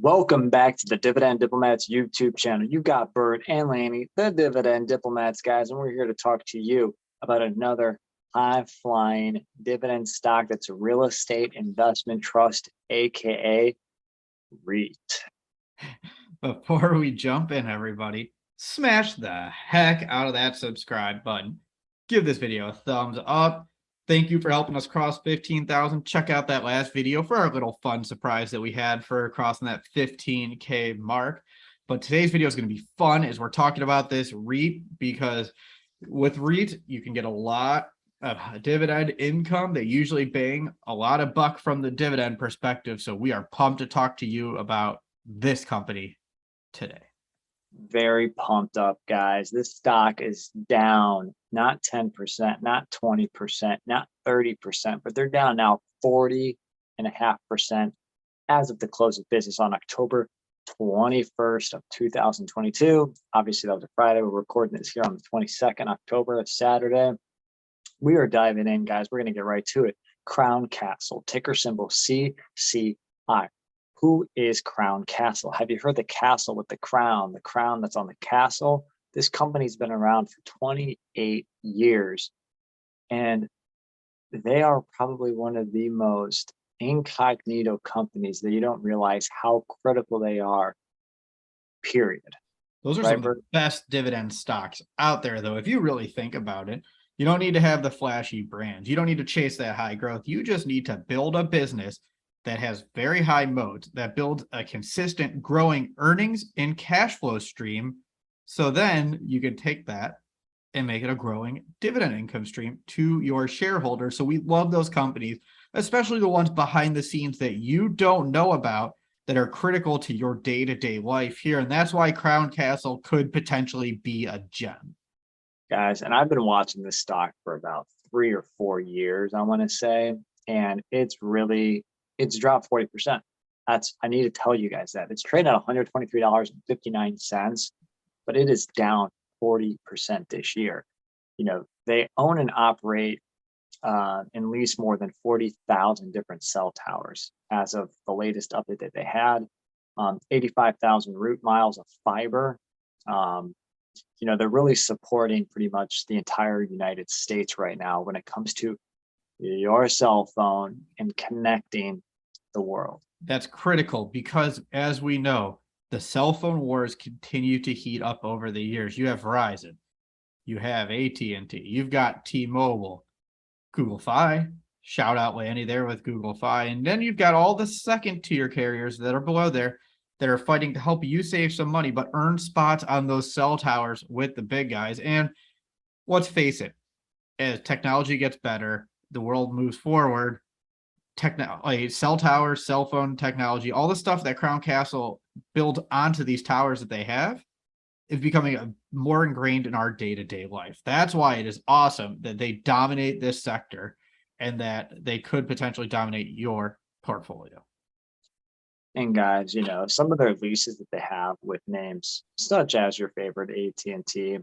Welcome back to the Dividend Diplomats YouTube channel. You got Bert and Lanny, the Dividend Diplomats, guys, and we're here to talk to you about another high-flying dividend stock that's a real estate investment trust, aka REIT. Before we jump in, everybody, smash the heck out of that subscribe button. Give this video a thumbs up. Thank you for helping us cross 15,000. Check out that last video for our little fun surprise that we had for crossing that 15K mark. But today's video is going to be fun as we're talking about this REIT, because with REIT, you can get a lot of dividend income. They usually bang a lot of buck from the dividend perspective. So we are pumped to talk to you about this company today. Very pumped up, guys. This stock is down, not 10%, not 20%, not 30%, but they're down now 40.5% as of the close of business on October 21st of 2022. Obviously, that was a Friday. We're recording this here on the 22nd October, Saturday. We are diving in, guys. We're going to get right to it. Crown Castle, ticker symbol CCI. Who is Crown Castle? Have you heard the castle with the crown that's on the castle? This company's been around for 28 years, and they are probably one of the most incognito companies that you don't realize how critical they are, period. Those are some of the best dividend stocks out there, though. If you really think about it, you don't need to have the flashy brands. You don't need to chase that high growth. You just need to build a business that has very high moats, that builds a consistent growing earnings and cash flow stream. So then you can take that and make it a growing dividend income stream to your shareholders. So we love those companies, especially the ones behind the scenes that you don't know about, that are critical to your day-to-day life here. And that's why Crown Castle could potentially be a gem. Guys, and I've been watching this stock for about 3 or 4 years, I want to say, and it's dropped 40%. I need to tell you guys that. It's trading at $123.59, but it is down 40% this year. You know, they own and operate and lease more than 40,000 different cell towers as of the latest update that they had. 85,000 route miles of fiber. You know, they're really supporting pretty much the entire United States right now when it comes to your cell phone and connecting the world. That's critical because, as we know, the cell phone wars continue to heat up over the years. You have Verizon, you have AT&T, you've got T-Mobile, Google Fi, shout out Lanny there with Google Fi, and then you've got all the second tier carriers that are below there that are fighting to help you save some money but earn spots on those cell towers with the big guys. And let's face it, as technology gets better, the world moves forward, cell towers, cell phone technology, all the stuff that Crown Castle built onto these towers that they have is becoming more ingrained in our day-to-day life. That's why it is awesome that they dominate this sector and that they could potentially dominate your portfolio. And guys, you know, some of their leases that they have with names such as your favorite AT&T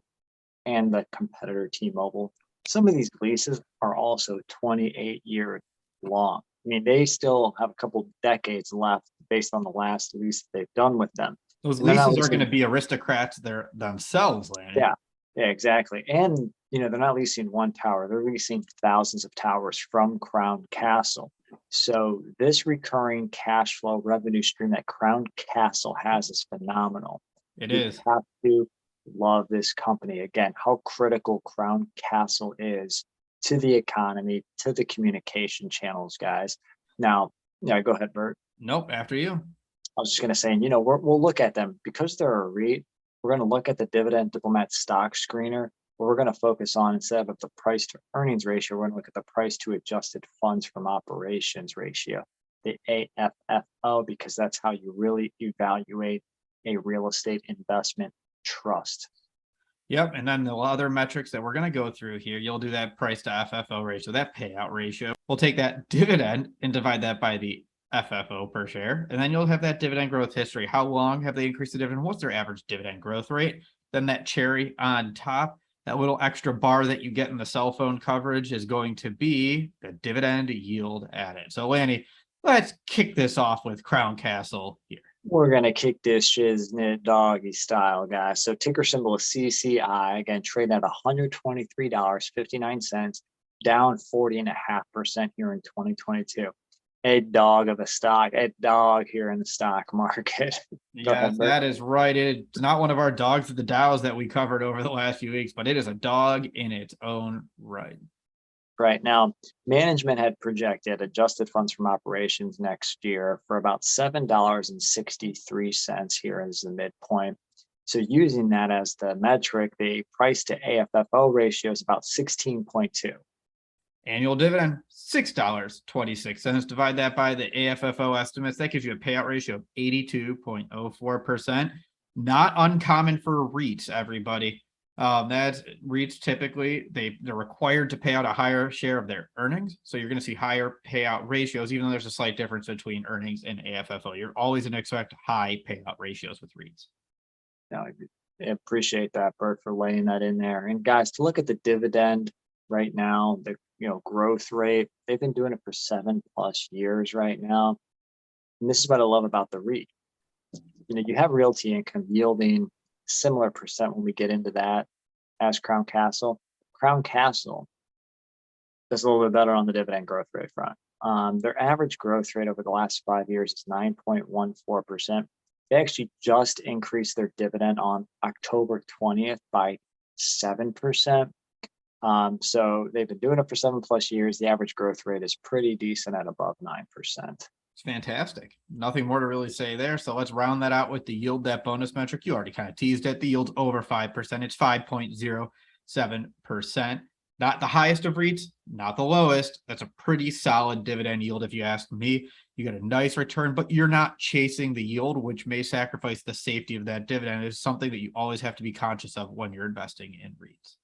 and the competitor T-Mobile, some of these leases are also 28 years long. I mean, they still have a couple decades left based on the last lease they've done with them. Those leases are going to be aristocrats themselves, Lanny. Yeah, exactly. And, you know, they're not leasing one tower. They're leasing thousands of towers from Crown Castle. So this recurring cash flow revenue stream that Crown Castle has is phenomenal. It is. You have to love this company. Again, how critical Crown Castle is to the economy, to the communication channels, guys. Now, yeah, go ahead, Bert. Nope, after you. I was just going to say, you know, we'll look at them because they're a REIT. We're going to look at the Dividend Diplomat stock screener, where we're going to focus on, instead of the price to earnings ratio, we're going to look at the price to adjusted funds from operations ratio, the AFFO, because that's how you really evaluate a real estate investment trust. Yep. And then the other metrics that we're going to go through here, you'll do that price to FFO ratio, that payout ratio. We'll take that dividend and divide that by the FFO per share. And then you'll have that dividend growth history. How long have they increased the dividend? What's their average dividend growth rate? Then that cherry on top, that little extra bar that you get in the cell phone coverage, is going to be the dividend yield added. So Lanny, let's kick this off with Crown Castle here. We're gonna kick this shiznit doggy style, guys. So ticker symbol is CCI. Again, trading at $123.59, down 40.5% here in 2022. A dog of a stock, a dog here in the stock market. Go Yes, ahead, Bert. that is right. It's not one of our dogs of the Dows that we covered over the last few weeks, but it is a dog in its own right. Right now, management had projected adjusted funds from operations next year for about $7.63 here as the midpoint. So using that as the metric, the price to AFFO ratio is about 16.2. Annual dividend, $6.26. Divide that by the AFFO estimates. That gives you a payout ratio of 82.04%. Not uncommon for REITs, everybody. That's REITs typically, they're required to pay out a higher share of their earnings. So you're going to see higher payout ratios, even though there's a slight difference between earnings and AFFO. You're always going to expect high payout ratios with REITs. Now, I appreciate that, Bert, for laying that in there. And guys, to look at the dividend right now, the growth rate, they've been doing it for 7+ years right now. And this is what I love about the REIT. You have realty income yielding similar percent when we get into that as Crown Castle. Crown Castle does a little bit better on the dividend growth rate front. Their average growth rate over the last 5 years is 9.14%. They actually just increased their dividend on October 20th by 7%. So they've been doing it for 7+ years. The average growth rate is pretty decent at above 9%. It's fantastic. Nothing more to really say there. So let's round that out with the yield, that bonus metric. You already kind of teased it. The yield's over 5%. It's 5.07%. Not the highest of REITs, not the lowest. That's a pretty solid dividend yield, if you ask me. You get a nice return, but you're not chasing the yield, which may sacrifice the safety of that dividend. It's something that you always have to be conscious of when you're investing in REITs.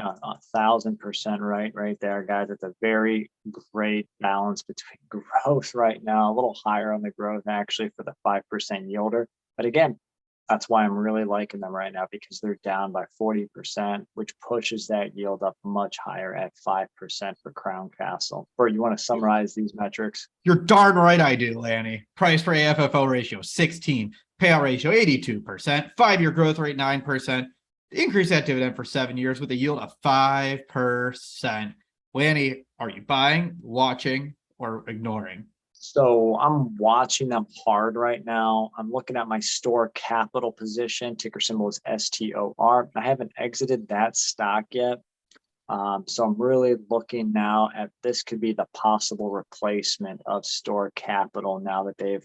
1,000% right there, guys. It's a very great balance between growth right now, a little higher on the growth actually for the 5% yielder. But again, that's why I'm really liking them right now, because they're down by 40%, which pushes that yield up much higher at 5% for Crown Castle. Bert, you want to summarize these metrics? You're darn right I do, Lanny. Price per AFFO ratio, 16. Payout ratio, 82%. 5-year growth rate, 9%. Increase that dividend for 7 years with a yield of 5%. Lanny, are you buying, watching, or ignoring? So I'm watching them hard right now. I'm looking at my store capital position. Ticker symbol is STOR. I haven't exited that stock yet. So I'm really looking now at this could be the possible replacement of store capital now that they've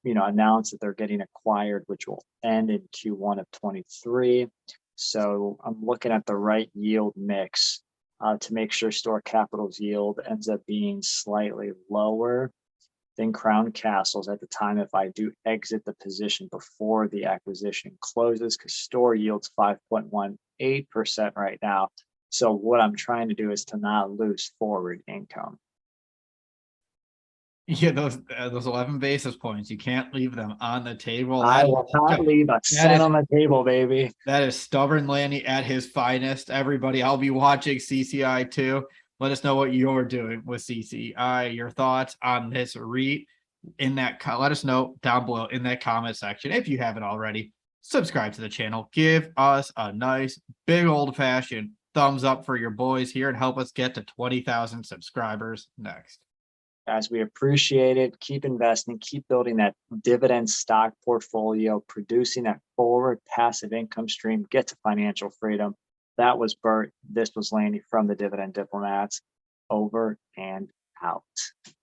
announced that they're getting acquired, which will end in Q1 of 23. So I'm looking at the right yield mix to make sure store capital's yield ends up being slightly lower than Crown Castle's at the time if I do exit the position before the acquisition closes, because store yields 5.18% right now. So what I'm trying to do is to not lose forward income. Yeah, those 11 basis points, you can't leave them on the table. I will not leave a cent on the table, baby. That is stubborn Lanny at his finest. Everybody, I'll be watching CCI too. Let us know what you're doing with CCI, your thoughts on this REIT let us know down below in that comment section. If you haven't already, subscribe to the channel, give us a nice big old fashioned thumbs up for your boys here and help us get to 20,000 subscribers next. Guys, we appreciate it. Keep investing, keep building that dividend stock portfolio, producing that forward passive income stream, get to financial freedom. That was Bert. This was Lanny from the Dividend Diplomats. Over and out.